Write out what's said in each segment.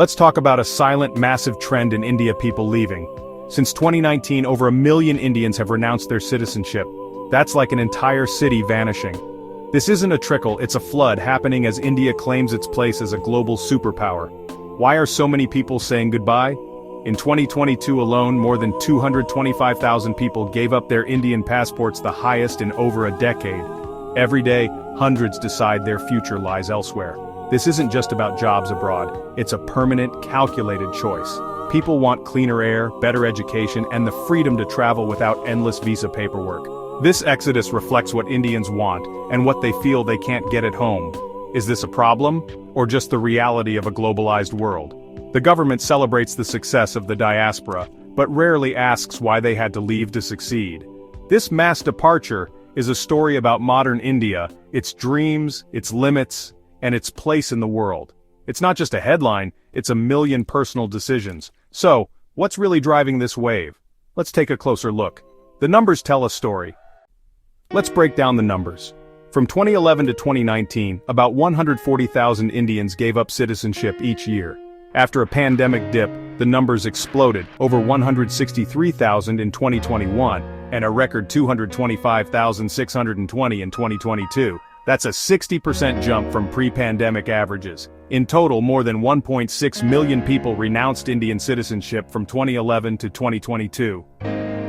Let's talk about a silent, massive trend in India: people leaving. Since 2019, over 1 million Indians have renounced their citizenship. That's like an entire city vanishing. This isn't a trickle, it's a flood happening as India claims its place as a global superpower. Why are so many people saying goodbye? In 2022 alone, more than 225,000 people gave up their Indian passports, the highest in over a decade. Every day, hundreds decide their future lies elsewhere. This isn't just about jobs abroad, it's a permanent, calculated choice. People want cleaner air, better education, and the freedom to travel without endless visa paperwork. This exodus reflects what Indians want, and what they feel they can't get at home. Is this a problem, or just the reality of a globalized world? The government celebrates the success of the diaspora, but rarely asks why they had to leave to succeed. This mass departure is a story about modern India, its dreams, its limits, and its place in the world. It's not just a headline, it's a million personal decisions. So, what's really driving this wave? Let's take a closer look. The numbers tell a story. Let's break down the numbers. From 2011 to 2019, about 140,000 Indians gave up citizenship each year. After a pandemic dip, the numbers exploded, over 163,000 in 2021, and a record 225,620 in 2022. That's a 60% jump from pre-pandemic averages. In total, more than 1.6 million people renounced Indian citizenship from 2011 to 2022.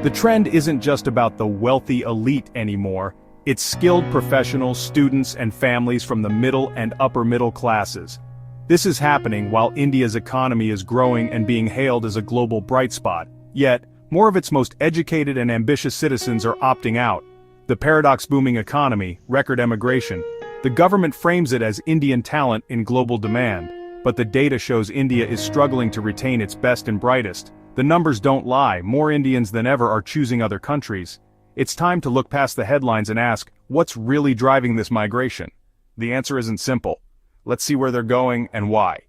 The trend isn't just about the wealthy elite anymore, it's skilled professionals, students, and families from the middle and upper middle classes. This is happening while India's economy is growing and being hailed as a global bright spot. Yet, more of its most educated and ambitious citizens are opting out. The paradox: booming economy, record emigration. The government frames it as Indian talent in global demand, but the data shows India is struggling to retain its best and brightest. The numbers don't lie, more Indians than ever are choosing other countries. It's time to look past the headlines and ask, what's really driving this migration? The answer isn't simple. Let's see where they're going and why.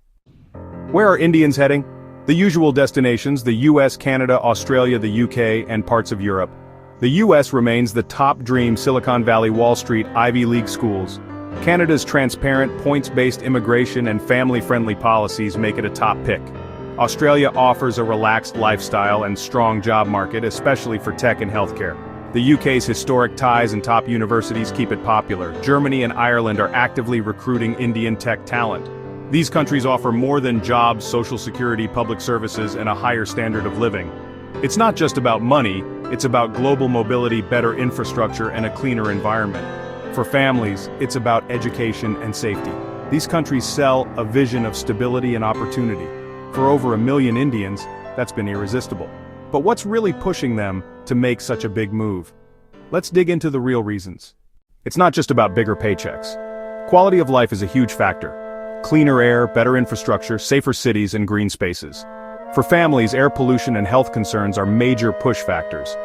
Where are Indians heading? The usual destinations: the US, Canada, Australia, the UK, and parts of Europe. The US remains the top dream: Silicon Valley, Wall Street, Ivy League schools. Canada's transparent, points-based immigration and family-friendly policies make it a top pick. Australia offers a relaxed lifestyle and strong job market, especially for tech and healthcare. The UK's historic ties and top universities keep it popular. Germany and Ireland are actively recruiting Indian tech talent. These countries offer more than jobs, social security, public services, and a higher standard of living. It's not just about money, it's about global mobility, better infrastructure, and a cleaner environment. For families, it's about education and safety. These countries sell a vision of stability and opportunity. For over 1 million Indians, that's been irresistible. But what's really pushing them to make such a big move? Let's dig into the real reasons. It's not just about bigger paychecks. Quality of life is a huge factor. Cleaner air, better infrastructure, safer cities, and green spaces. For families, air pollution and health concerns are major push factors.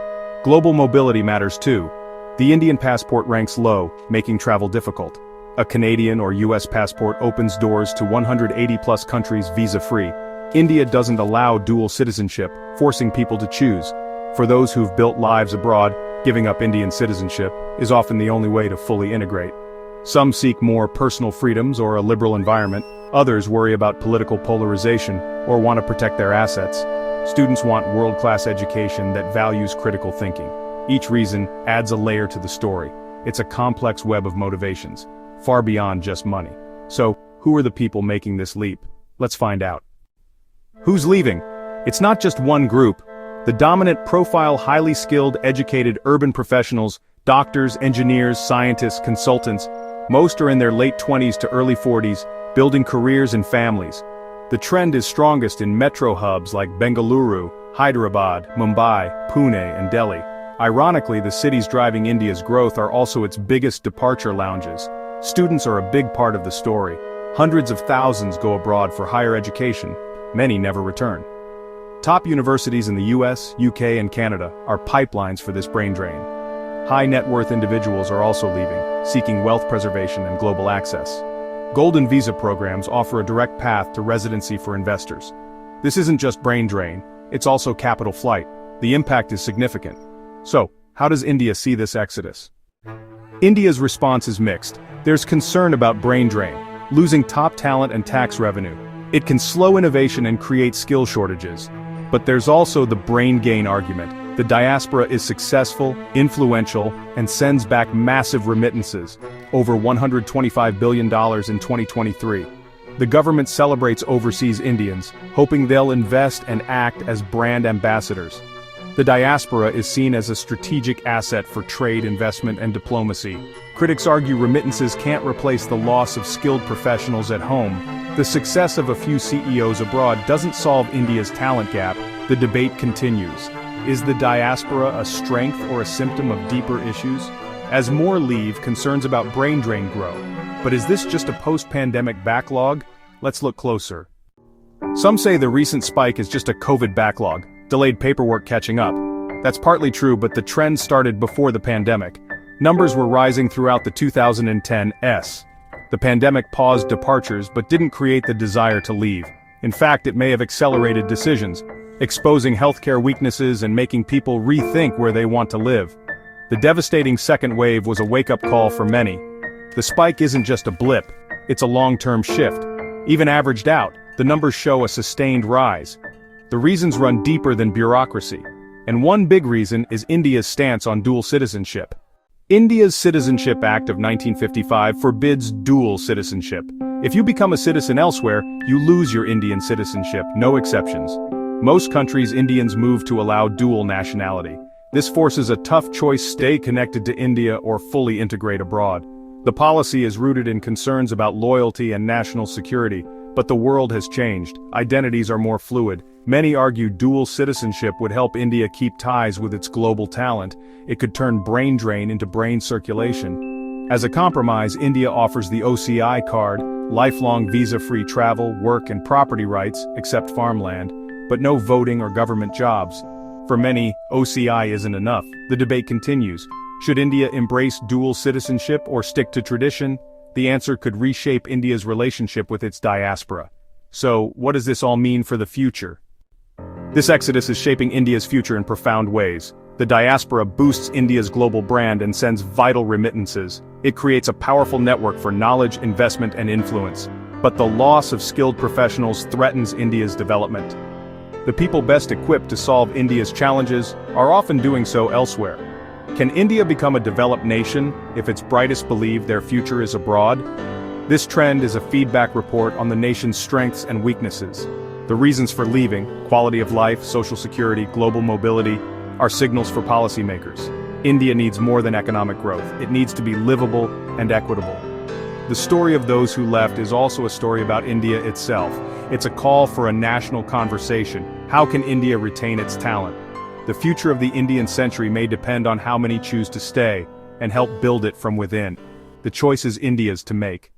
Global mobility matters too. The Indian passport ranks low, making travel difficult. A Canadian or US passport opens doors to 180+ countries visa-free. India doesn't allow dual citizenship, forcing people to choose. For those who've built lives abroad, giving up Indian citizenship is often the only way to fully integrate. Some seek more personal freedoms or a liberal environment. Others worry about political polarization or want to protect their assets. Students want world-class education that values critical thinking. Each reason adds a layer to the story. It's a complex web of motivations, far beyond just money. So, who are the people making this leap? Let's find out. Who's leaving? It's not just one group. The dominant profile: highly skilled, educated urban professionals, doctors, engineers, scientists, consultants. Most are in their late 20s to early 40s, building careers and families. The trend is strongest in metro hubs like Bengaluru, Hyderabad, Mumbai, Pune, and Delhi. Ironically, the cities driving India's growth are also its biggest departure lounges. Students are a big part of the story. Hundreds of thousands go abroad for higher education. Many never return. Top universities in the US, UK, and Canada are pipelines for this brain drain. High net worth individuals are also leaving, seeking wealth preservation and global access. Golden visa programs offer a direct path to residency for investors. This isn't just brain drain, it's also capital flight. The impact is significant. So, how does India see this exodus? India's response is mixed. There's concern about brain drain, losing top talent and tax revenue. It can slow innovation and create skill shortages. But there's also the brain gain argument. The diaspora is successful, influential, and sends back massive remittances, over $125 billion in 2023. The government celebrates overseas Indians, hoping they'll invest and act as brand ambassadors. The diaspora is seen as a strategic asset for trade, investment, and diplomacy. Critics argue remittances can't replace the loss of skilled professionals at home. The success of a few CEOs abroad doesn't solve India's talent gap. The debate continues. Is the diaspora a strength or a symptom of deeper issues? As more leave, concerns about brain drain grow. But is this just a post-pandemic backlog? Let's look closer. Some say the recent spike is just a COVID backlog, delayed paperwork catching up. That's partly true, but the trend started before the pandemic. Numbers were rising throughout the 2010s. The pandemic paused departures but didn't create the desire to leave. In fact, it may have accelerated decisions, exposing healthcare weaknesses and making people rethink where they want to live. The devastating second wave was a wake-up call for many. The spike isn't just a blip, it's a long-term shift. Even averaged out, the numbers show a sustained rise. The reasons run deeper than bureaucracy. And one big reason is India's stance on dual citizenship. India's Citizenship Act of 1955 forbids dual citizenship. If you become a citizen elsewhere, you lose your Indian citizenship, no exceptions. Most countries, Indians move to allow dual nationality. This forces a tough choice: stay connected to India or fully integrate abroad. The policy is rooted in concerns about loyalty and national security, but the world has changed. Identities are more fluid. Many argue dual citizenship would help India keep ties with its global talent. It could turn brain drain into brain circulation. As a compromise, India offers the OCI card, lifelong visa-free travel, work and property rights, except farmland, but no voting or government jobs. For many, OCI isn't enough. The debate continues. Should India embrace dual citizenship or stick to tradition? The answer could reshape India's relationship with its diaspora. So, what does this all mean for the future? This exodus is shaping India's future in profound ways. The diaspora boosts India's global brand and sends vital remittances. It creates a powerful network for knowledge, investment, and influence. But the loss of skilled professionals threatens India's development. The people best equipped to solve India's challenges are often doing so elsewhere. Can India become a developed nation if its brightest believe their future is abroad? This trend is a feedback report on the nation's strengths and weaknesses. The reasons for leaving, quality of life, social security, global mobility, are signals for policymakers. India needs more than economic growth. It needs to be livable and equitable. The story of those who left is also a story about India itself. It's a call for a national conversation. How can India retain its talent? The future of the Indian century may depend on how many choose to stay and help build it from within. The choice is India's to make.